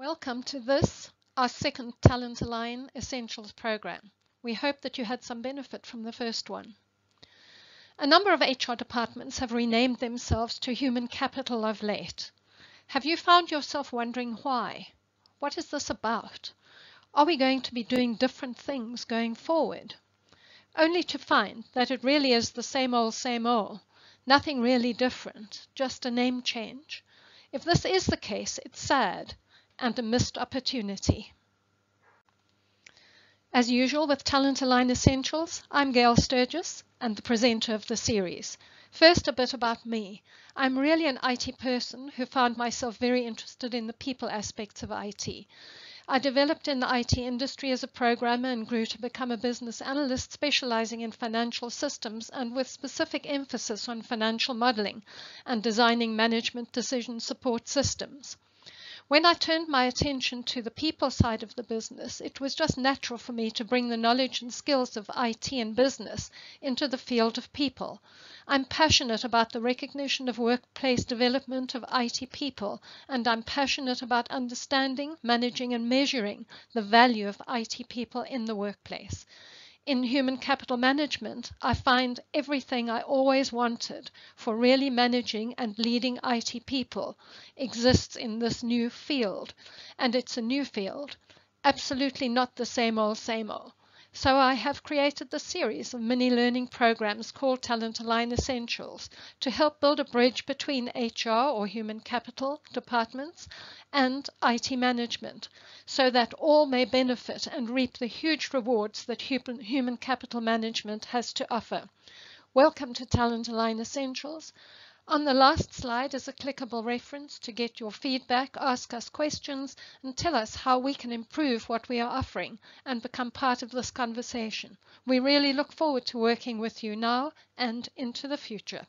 Welcome to this, our second TalentAlign Essentials program. We hope that you had some benefit from the first one. A number of HR departments have renamed themselves to human capital of late. Have you found yourself wondering why? What is this about? Are we going to be doing different things going forward? Only to find that it really is the same old, nothing really different, just a name change. If this is the case, it's sad and a missed opportunity. As usual with TalentAlign Essentials, I'm Gail Sturgis and the presenter of the series. First, a bit about me. I'm really an IT person who found myself very interested in the people aspects of IT. I developed in the IT industry as a programmer and grew to become a business analyst specializing in financial systems and with specific emphasis on financial modeling and designing management decision support systems. When I turned my attention to the people side of the business, it was just natural for me to bring the knowledge and skills of IT and business into the field of people. I'm passionate about the recognition of workplace development of IT people, and I'm passionate about understanding, managing, and measuring the value of IT people in the workplace. In human capital management, I find everything I always wanted for really managing and leading IT people exists in this new field. And it's a new field, absolutely not the same old. So I have created this series of mini learning programs called TalentAlign Essentials to help build a bridge between HR or human capital departments and IT management so that all may benefit and reap the huge rewards that human capital management has to offer. Welcome to TalentAlign Essentials. On the last slide is a clickable reference to get your feedback, ask us questions, and tell us how we can improve what we are offering and become part of this conversation. We really look forward to working with you now and into the future.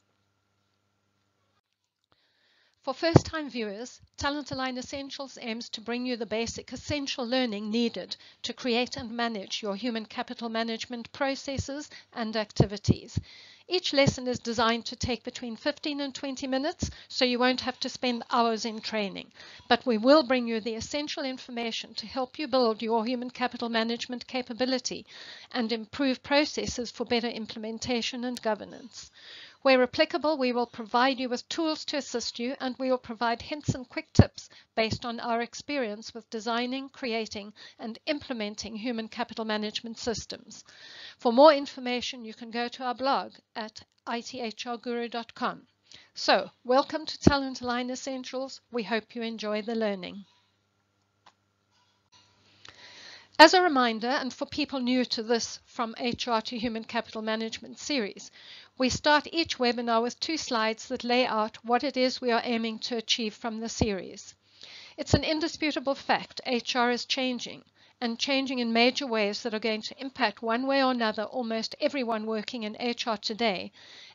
For first-time viewers, TalentAlign Essentials aims to bring you the basic essential learning needed to create and manage your human capital management processes and activities. Each lesson is designed to take between 15 and 20 minutes, so you won't have to spend hours in training. But we will bring you the essential information to help you build your human capital management capability and improve processes for better implementation and governance. Where applicable, we will provide you with tools to assist you, and we will provide hints and quick tips based on our experience with designing, creating, and implementing human capital management systems. For more information, you can go to our blog at ithrguru.com. So, welcome to TalentAlign Essentials. We hope you enjoy the learning. As a reminder, and for people new to this From HR to Human Capital Management series, we start each webinar with 2 slides that lay out what it is we are aiming to achieve from the series. It's an indisputable fact, HR is changing, and changing in major ways that are going to impact one way or another almost everyone working in HR today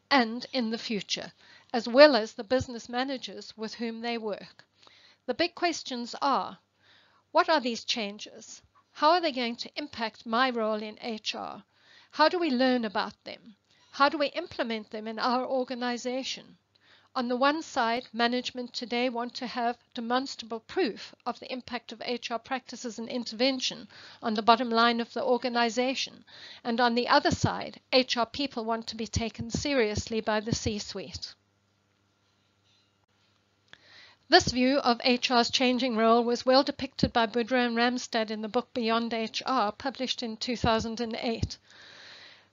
and in the future, as well as the business managers with whom they work. The big questions are, what are these changes? How are they going to impact my role in HR? How do we learn about them? How do we implement them in our organization? On the one side, management today want to have demonstrable proof of the impact of HR practices and intervention on the bottom line of the organization. And on the other side, HR people want to be taken seriously by the C-suite. This view of HR's changing role was well depicted by Boudreau and Ramstad in the book Beyond HR, published in 2008.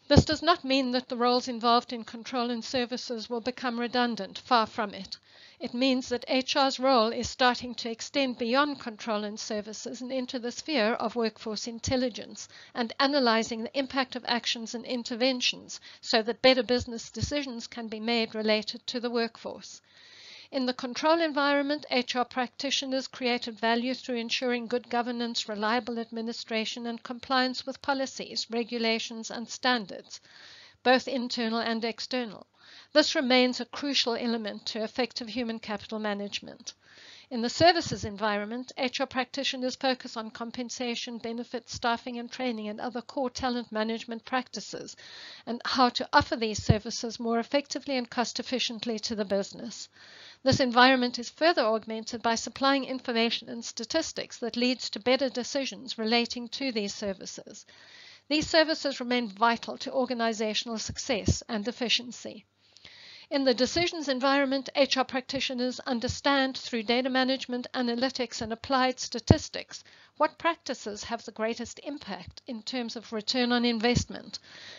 This does not mean that the roles involved in control and services will become redundant, far from it. It means that HR's role is starting to extend beyond control and services and into the sphere of workforce intelligence and analyzing the impact of actions and interventions so that better business decisions can be made related to the workforce. In the control environment, HR practitioners created value through ensuring good governance, reliable administration, and compliance with policies, regulations, and standards, both internal and external. This remains a crucial element to effective human capital management. In the services environment, HR practitioners focus on compensation, benefits, staffing and training, and other core talent management practices, and how to offer these services more effectively and cost efficiently to the business. This environment is further augmented by supplying information and statistics that leads to better decisions relating to these services. These services remain vital to organizational success and efficiency. In the decisions environment, HR practitioners understand through data management, analytics, and applied statistics what practices have the greatest impact in terms of return on investment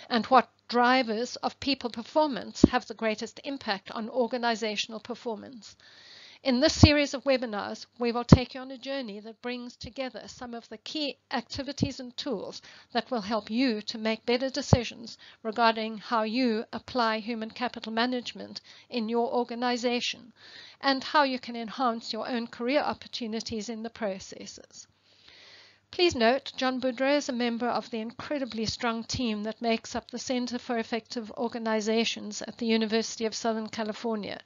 and what drivers of people performance have the greatest impact on organizational performance. In this series of webinars, we will take you on a journey that brings together some of the key activities and tools that will help you to make better decisions regarding how you apply human capital management in your organization and how you can enhance your own career opportunities in the processes. Please note, John Boudreau is a member of the incredibly strong team that makes up the Center for Effective Organizations at the University of Southern California.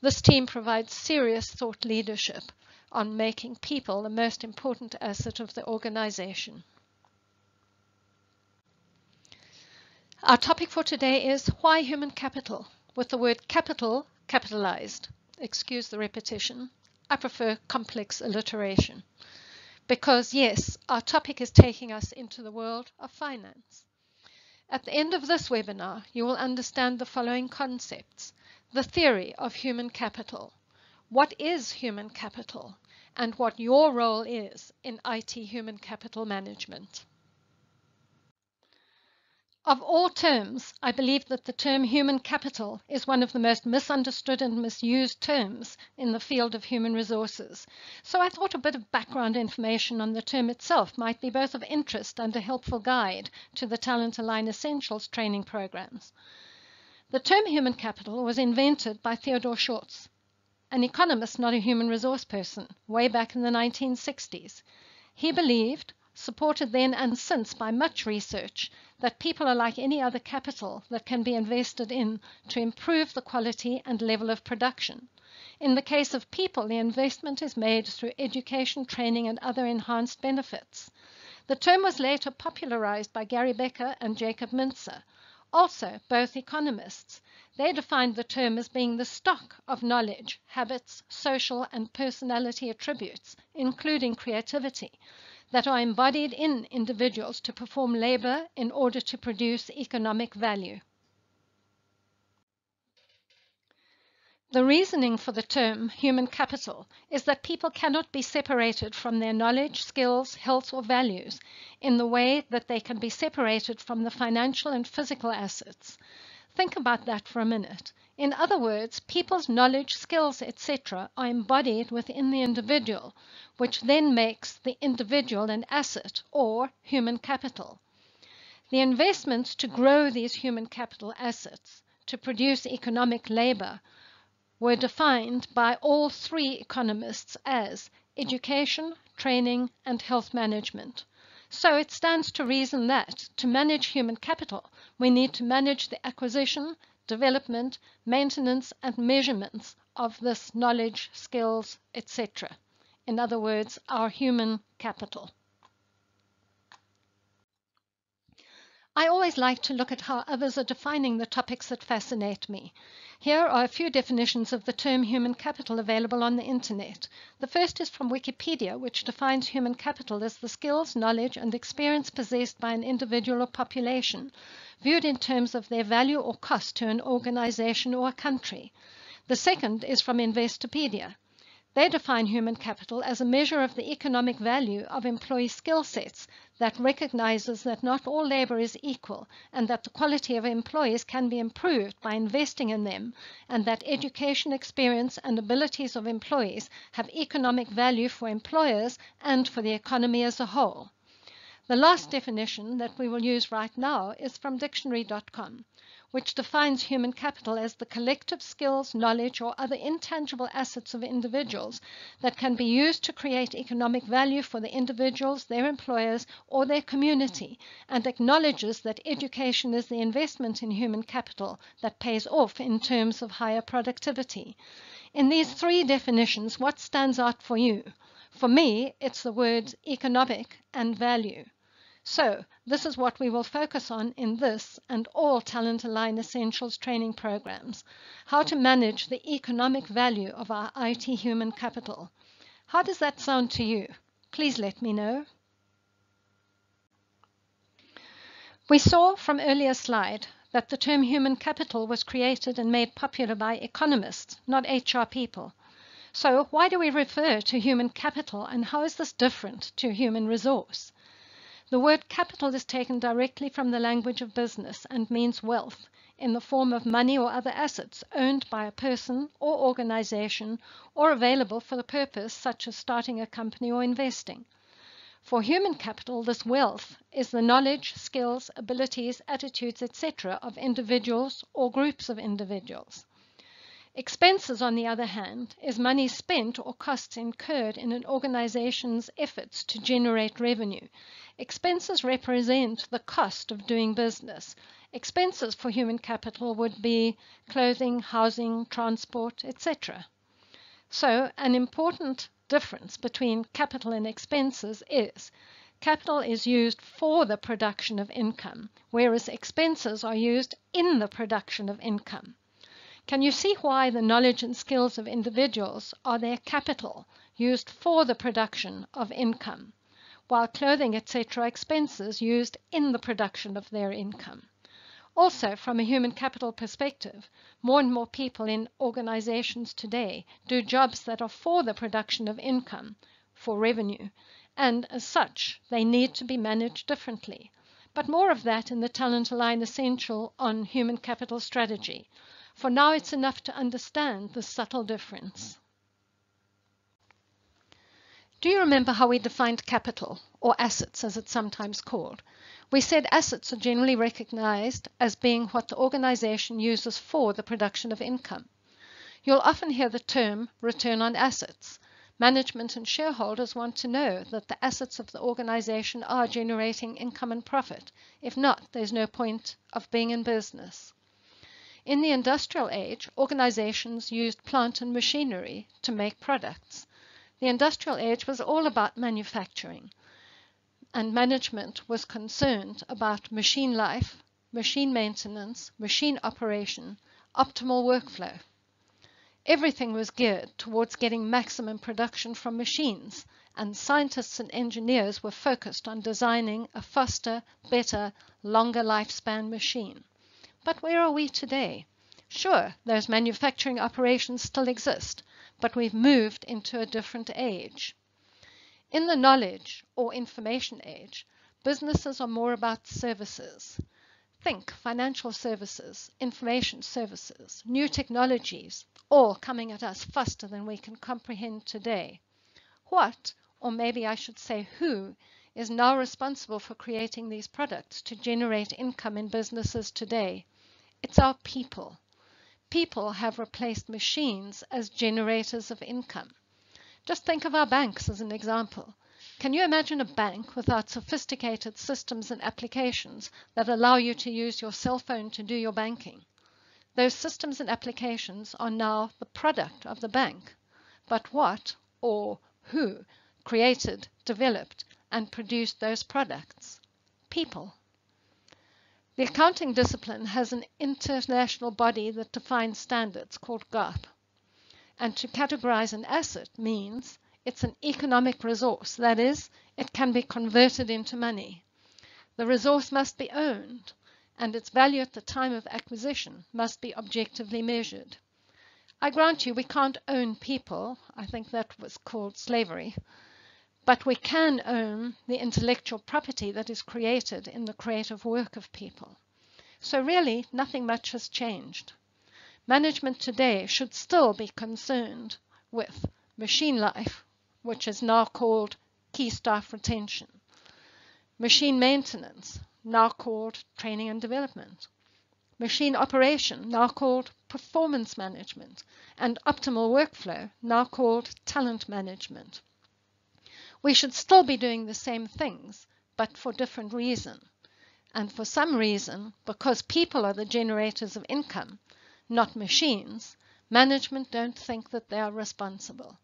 This team provides serious thought leadership on making people the most important asset of the organization. Our topic for today is why human capital, with the word capital capitalized. Excuse the repetition. I prefer complex alliteration. Because yes, our topic is taking us into the world of finance. At the end of this webinar, you will understand the following concepts. The theory of human capital, what is human capital, and what your role is in IT human capital management. Of all terms, I believe that the term human capital is one of the most misunderstood and misused terms in the field of human resources. So I thought a bit of background information on the term itself might be both of interest and a helpful guide to the TalentAlign Essentials training programs. The term human capital was invented by Theodore Schultz, an economist, not a human resource person, way back in the 1960s. He believed, supported then and since by much research, that people are like any other capital that can be invested in to improve the quality and level of production. In the case of people, the investment is made through education, training, and other enhanced benefits. The term was later popularized by Gary Becker and Jacob Mintzer. Also, both economists. They defined the term as being the stock of knowledge, habits, social and personality attributes, including creativity, that are embodied in individuals to perform labor in order to produce economic value. The reasoning for the term human capital is that people cannot be separated from their knowledge, skills, health, or values in the way that they can be separated from the financial and physical assets. Think about that for a minute. In other words, people's knowledge, skills, etc. are embodied within the individual, which then makes the individual an asset or human capital. The investments to grow these human capital assets, to produce economic labor, were defined by all three economists as education, training, and health management. So it stands to reason that to manage human capital, we need to manage the acquisition, development, maintenance, and measurements of this knowledge, skills, etc. In other words, our human capital. I always like to look at how others are defining the topics that fascinate me. Here are a few definitions of the term human capital available on the internet. The first is from Wikipedia, which defines human capital as the skills, knowledge, and experience possessed by an individual or population, viewed in terms of their value or cost to an organization or a country. The second is from Investopedia. They define human capital as a measure of the economic value of employee skill sets that recognizes that not all labor is equal and that the quality of employees can be improved by investing in them, and that education, experience, and abilities of employees have economic value for employers and for the economy as a whole. The last definition that we will use right now is from dictionary.com, which defines human capital as the collective skills, knowledge, or other intangible assets of individuals that can be used to create economic value for the individuals, their employers, or their community, and acknowledges that education is the investment in human capital that pays off in terms of higher productivity. In these three definitions, what stands out for you? For me, it's the words economic and value. So, this is what we will focus on in this and all TalentAlign Essentials training programs: how to manage the economic value of our IT human capital. How does that sound to you? Please let me know. We saw from earlier slide that the term human capital was created and made popular by economists, not HR people. So why do we refer to human capital, and how is this different to human resource? The word capital is taken directly from the language of business and means wealth in the form of money or other assets owned by a person or organization or available for the purpose such as starting a company or investing. For human capital, this wealth is the knowledge, skills, abilities, attitudes, etc. of individuals or groups of individuals. Expenses, on the other hand, is money spent or costs incurred in an organization's efforts to generate revenue. Expenses represent the cost of doing business. Expenses for human capital would be clothing, housing, transport, etc. So, an important difference between capital and expenses is capital is used for the production of income, whereas expenses are used in the production of income. Can you see why the knowledge and skills of individuals are their capital used for the production of income, while clothing, etc., expenses used in the production of their income? Also, from a human capital perspective, more and more people in organizations today do jobs that are for the production of income, for revenue, and as such, they need to be managed differently. But more of that in the TalentAlign Essential on human capital strategy. For now, it's enough to understand the subtle difference. Do you remember how we defined capital, or assets as it's sometimes called? We said assets are generally recognized as being what the organization uses for the production of income. You'll often hear the term return on assets. Management and shareholders want to know that the assets of the organization are generating income and profit. If not, there's no point of being in business. In the industrial age, organizations used plant and machinery to make products. The industrial age was all about manufacturing, and management was concerned about machine life, machine maintenance, machine operation, optimal workflow. Everything was geared towards getting maximum production from machines, and scientists and engineers were focused on designing a faster, better, longer lifespan machine. But where are we today? Sure, those manufacturing operations still exist, but we've moved into a different age. In the knowledge or information age, businesses are more about services. Think financial services, information services, new technologies, all coming at us faster than we can comprehend today. What, or maybe I should say who, is now responsible for creating these products to generate income in businesses today? It's our people. People have replaced machines as generators of income. Just think of our banks as an example. Can you imagine a bank without sophisticated systems and applications that allow you to use your cell phone to do your banking? Those systems and applications are now the product of the bank. But what or who created, developed, and produced those products? People. The accounting discipline has an international body that defines standards called GAAP. And to categorize an asset means it's an economic resource. That is, it can be converted into money. The resource must be owned, and its value at the time of acquisition must be objectively measured. I grant you we can't own people. I think that was called slavery. But we can own the intellectual property that is created in the creative work of people. So really, nothing much has changed. Management today should still be concerned with machine life, which is now called key staff retention, machine maintenance, now called training and development, machine operation, now called performance management, and optimal workflow, now called talent management. We should still be doing the same things, but for different reason. And for some reason, because people are the generators of income, not machines, management don't think that they are responsible.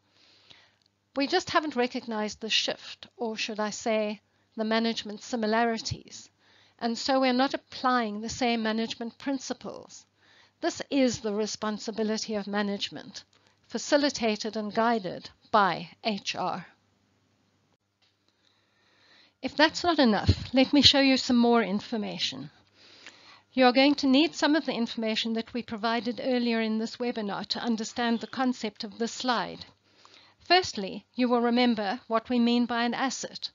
We just haven't recognized the shift, or should I say, the management similarities, and so we're not applying the same management principles. This is the responsibility of management, facilitated and guided by HR. If that's not enough, let me show you some more information. You are going to need some of the information that we provided earlier in this webinar to understand the concept of this slide. Firstly, you will remember what we mean by an asset.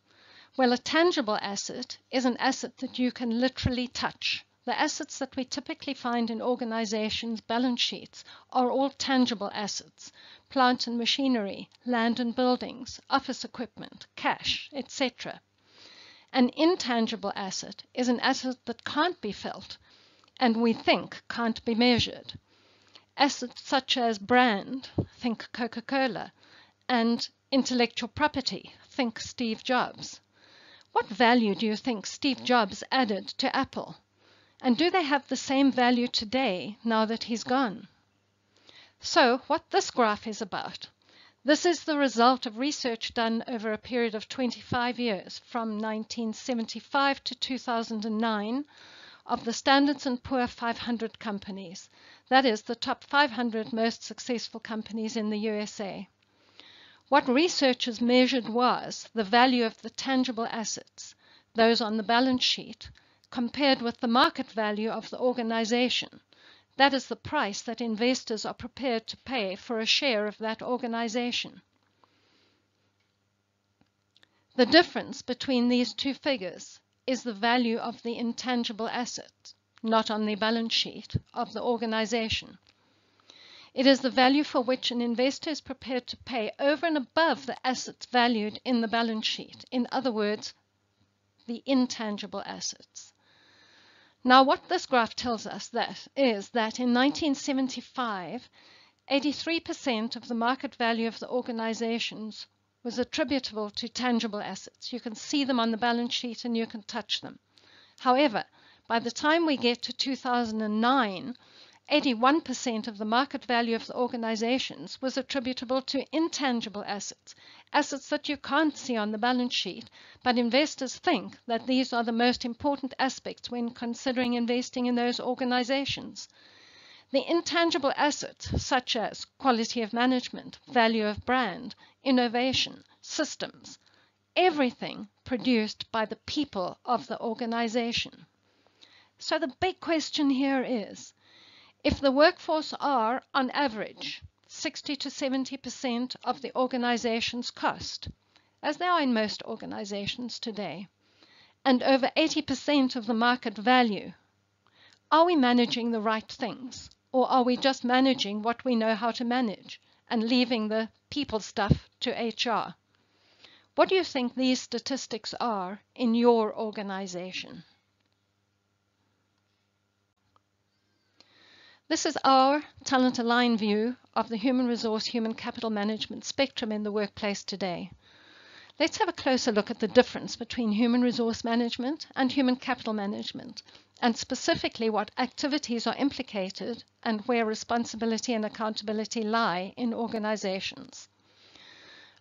Well, a tangible asset is an asset that you can literally touch. The assets that we typically find in organizations' balance sheets are all tangible assets: plant and machinery, land and buildings, office equipment, cash, etc. An intangible asset is an asset that can't be felt and we think can't be measured. Assets such as brand, think Coca-Cola, and intellectual property, think Steve Jobs. What value do you think Steve Jobs added to Apple? And do they have the same value today now that he's gone? So what this graph is about, this is the result of research done over a period of 25 years, from 1975 to 2009, of the Standards & Poor's 500 companies. That is, the top 500 most successful companies in the USA. What researchers measured was the value of the tangible assets, those on the balance sheet, compared with the market value of the organization. That is the price that investors are prepared to pay for a share of that organization. The difference between these two figures is the value of the intangible asset, not on the balance sheet, of the organization. It is the value for which an investor is prepared to pay over and above the assets valued in the balance sheet. In other words, the intangible assets. Now, what this graph tells us is that in 1975, 83% of the market value of the organizations was attributable to tangible assets. You can see them on the balance sheet and you can touch them. However, by the time we get to 2009, 81% of the market value of the organizations was attributable to intangible assets, assets that you can't see on the balance sheet, but investors think that these are the most important aspects when considering investing in those organizations. The intangible assets, such as quality of management, value of brand, innovation, systems, everything produced by the people of the organization. So the big question here is, if the workforce are, on average, 60 to 70% of the organization's cost, as they are in most organizations today, and over 80% of the market value, are we managing the right things? Or are we just managing what we know how to manage and leaving the people stuff to HR? What do you think these statistics are in your organization? This is our TalentAlign view of the human resource, human capital management spectrum in the workplace today. Let's have a closer look at the difference between human resource management and human capital management, and specifically what activities are implicated and where responsibility and accountability lie in organizations.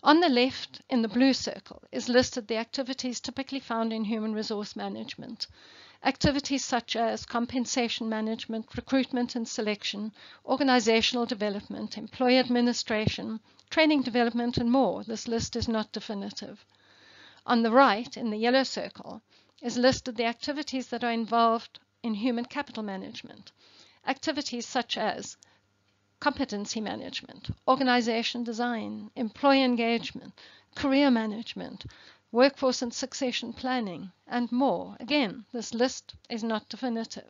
On the left, in the blue circle, is listed the activities typically found in human resource management. Activities such as compensation management, recruitment and selection, organizational development, employee administration, training development, and more. This list is not definitive. On the right, in the yellow circle, is listed the activities that are involved in human capital management. Activities such as competency management, organization design, employee engagement, career management, workforce and succession planning, and more. Again, this list is not definitive.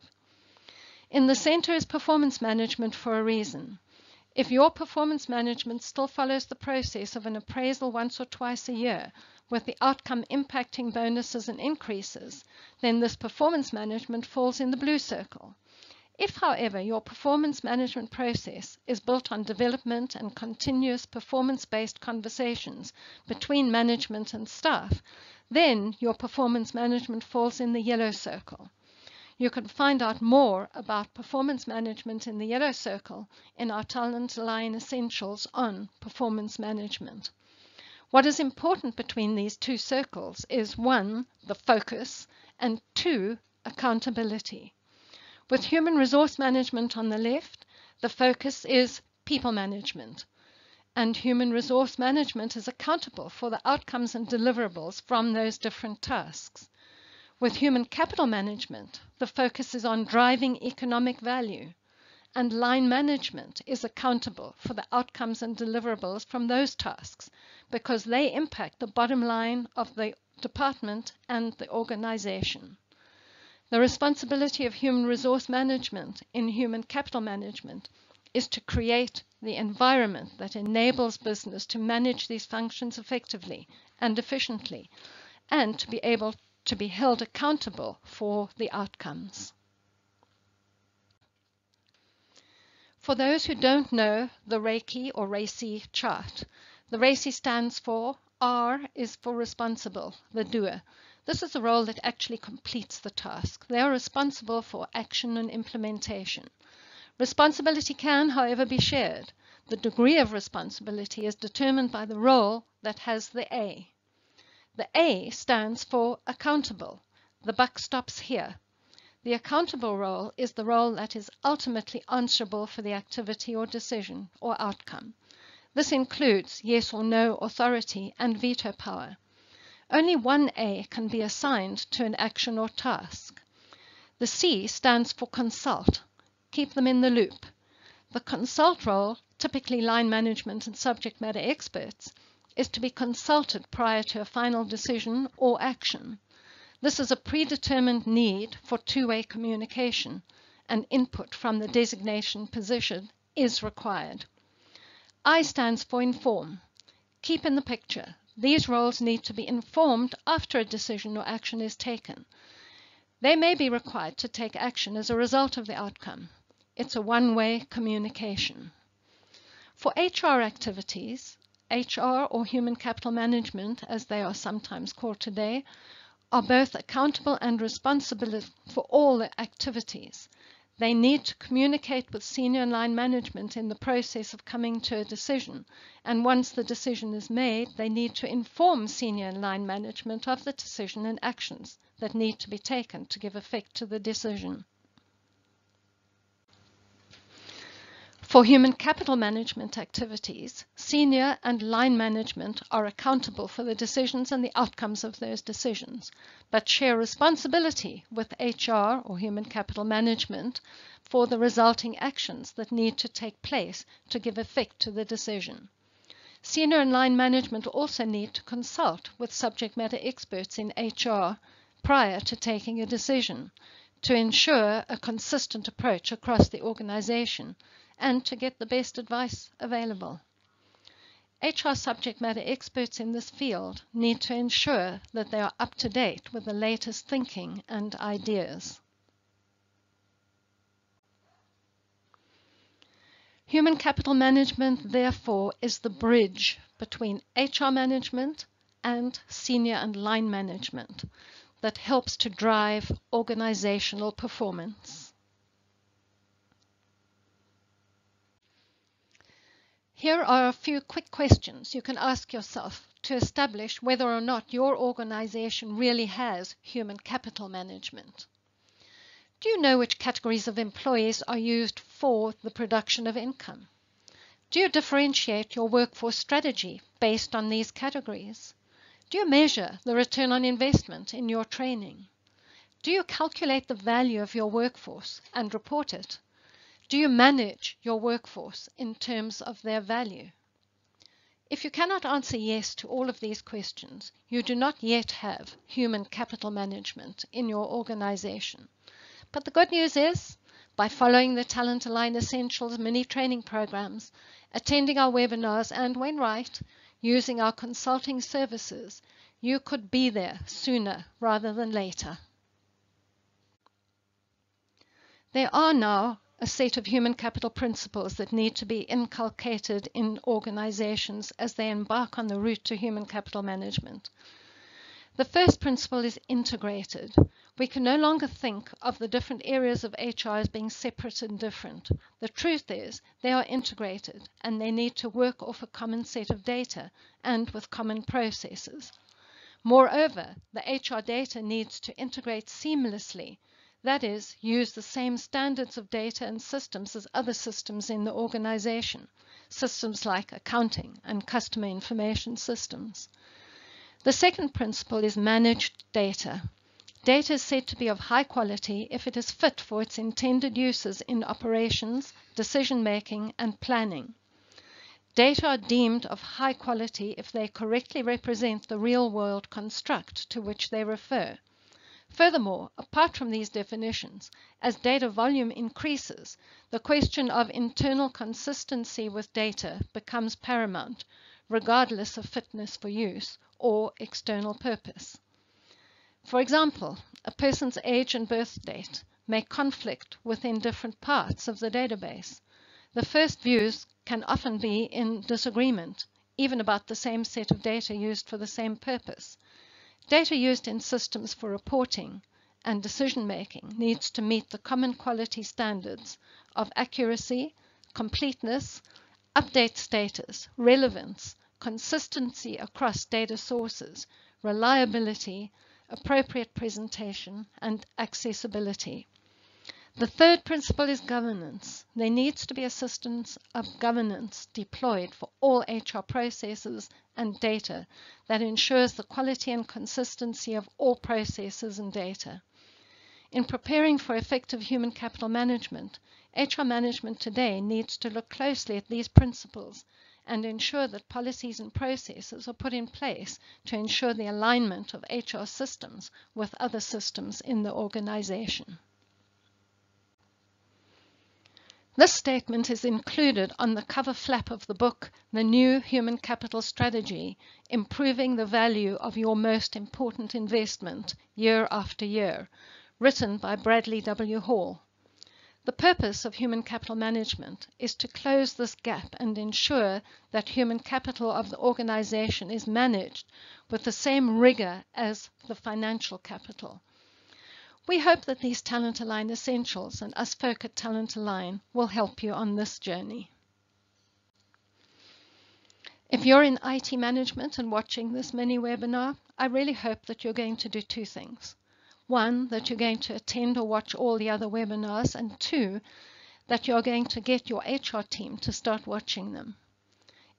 In the center is performance management for a reason. If your performance management still follows the process of an appraisal once or twice a year, with the outcome impacting bonuses and increases, then this performance management falls in the blue circle. If, however, your performance management process is built on development and continuous performance-based conversations between management and staff, then your performance management falls in the yellow circle. You can find out more about performance management in the yellow circle in our TalentAlign Essentials on performance management. What is important between these two circles is 1, the focus, and 2, accountability. With human resource management on the left, the focus is people management, and human resource management is accountable for the outcomes and deliverables from those different tasks. With human capital management, the focus is on driving economic value, and line management is accountable for the outcomes and deliverables from those tasks because they impact the bottom line of the department and the organization. The responsibility of human resource management in human capital management is to create the environment that enables business to manage these functions effectively and efficiently, and to be able to be held accountable for the outcomes. For those who don't know the RACI or RACI chart, the RACI stands for R is for responsible, the doer. This is the role that actually completes the task. They are responsible for action and implementation. Responsibility can, however, be shared. The degree of responsibility is determined by the role that has the A. The A stands for accountable. The buck stops here. The accountable role is the role that is ultimately answerable for the activity or decision or outcome. This includes yes or no authority and veto power. Only one A can be assigned to an action or task. The C stands for consult. Keep them in the loop. The consult role, typically line management and subject matter experts, is to be consulted prior to a final decision or action. This is a predetermined need for two-way communication, and input from the designation position is required. I stands for inform. Keep in the picture. These roles need to be informed after a decision or action is taken. They may be required to take action as a result of the outcome. It's a one-way communication. For HR activities, HR or human capital management, as they are sometimes called today, are both accountable and responsible for all the activities. They need to communicate with senior and line management in the process of coming to a decision, and once the decision is made, they need to inform senior and line management of the decision and actions that need to be taken to give effect to the decision. For human capital management activities, senior and line management are accountable for the decisions and the outcomes of those decisions, but share responsibility with HR or human capital management for the resulting actions that need to take place to give effect to the decision. Senior and line management also need to consult with subject matter experts in HR prior to taking a decision to ensure a consistent approach across the organization and to get the best advice available. HR subject matter experts in this field need to ensure that they are up to date with the latest thinking and ideas. Human capital management, therefore, is the bridge between HR management and senior and line management that helps to drive organizational performance. Here are a few quick questions you can ask yourself to establish whether or not your organization really has human capital management. Do you know which categories of employees are used for the production of income? Do you differentiate your workforce strategy based on these categories? Do you measure the return on investment in your training? Do you calculate the value of your workforce and report it? Do you manage your workforce in terms of their value? If you cannot answer yes to all of these questions, you do not yet have human capital management in your organization. But the good news is, by following the TalentAlign Essentials mini training programs, attending our webinars, and when right, using our consulting services, you could be there sooner rather than later. There are now a set of human capital principles that need to be inculcated in organizations as they embark on the route to human capital management. The first principle is integrated. We can no longer think of the different areas of HR as being separate and different. The truth is they are integrated and they need to work off a common set of data and with common processes. Moreover, the HR data needs to integrate seamlessly, that is, use the same standards of data and systems as other systems in the organization, systems like accounting and customer information systems. The second principle is managed data. Data is said to be of high quality if it is fit for its intended uses in operations, decision-making, and planning. Data are deemed of high quality if they correctly represent the real-world construct to which they refer. Furthermore, apart from these definitions, as data volume increases, the question of internal consistency with data becomes paramount, regardless of fitness for use or external purpose. For example, a person's age and birth date may conflict within different parts of the database. The first views can often be in disagreement, even about the same set of data used for the same purpose. Data used in systems for reporting and decision-making needs to meet the common quality standards of accuracy, completeness, update status, relevance, consistency across data sources, reliability, appropriate presentation, and accessibility. The third principle is governance. There needs to be a system of governance deployed for all HR processes and data that ensures the quality and consistency of all processes and data. In preparing for effective human capital management, HR management today needs to look closely at these principles and ensure that policies and processes are put in place to ensure the alignment of HR systems with other systems in the organization. This statement is included on the cover flap of the book, The New Human Capital Strategy, Improving the Value of Your Most Important Investment Year After Year, written by Bradley W. Hall. The purpose of human capital management is to close this gap and ensure that human capital of the organization is managed with the same rigor as the financial capital. We hope that these TalentAlign Essentials and us folk at TalentAlign will help you on this journey. If you're in IT management and watching this mini webinar, I really hope that you're going to do two things. One, that you're going to attend or watch all the other webinars, and two, that you're going to get your HR team to start watching them.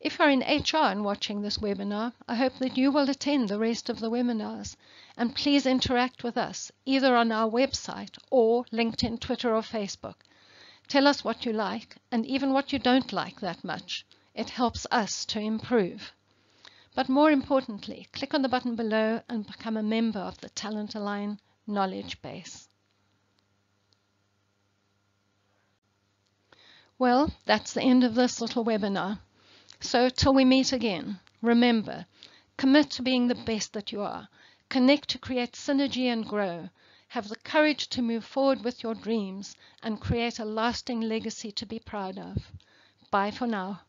If you're in HR and watching this webinar, I hope that you will attend the rest of the webinars, and please interact with us either on our website or LinkedIn, Twitter, or Facebook. Tell us what you like and even what you don't like that much. It helps us to improve. But more importantly, click on the button below and become a member of the TalentAlign knowledge base. Well, that's the end of this little webinar. So till we meet again, remember, commit to being the best that you are. Connect to create synergy and grow. Have the courage to move forward with your dreams and create a lasting legacy to be proud of. Bye for now.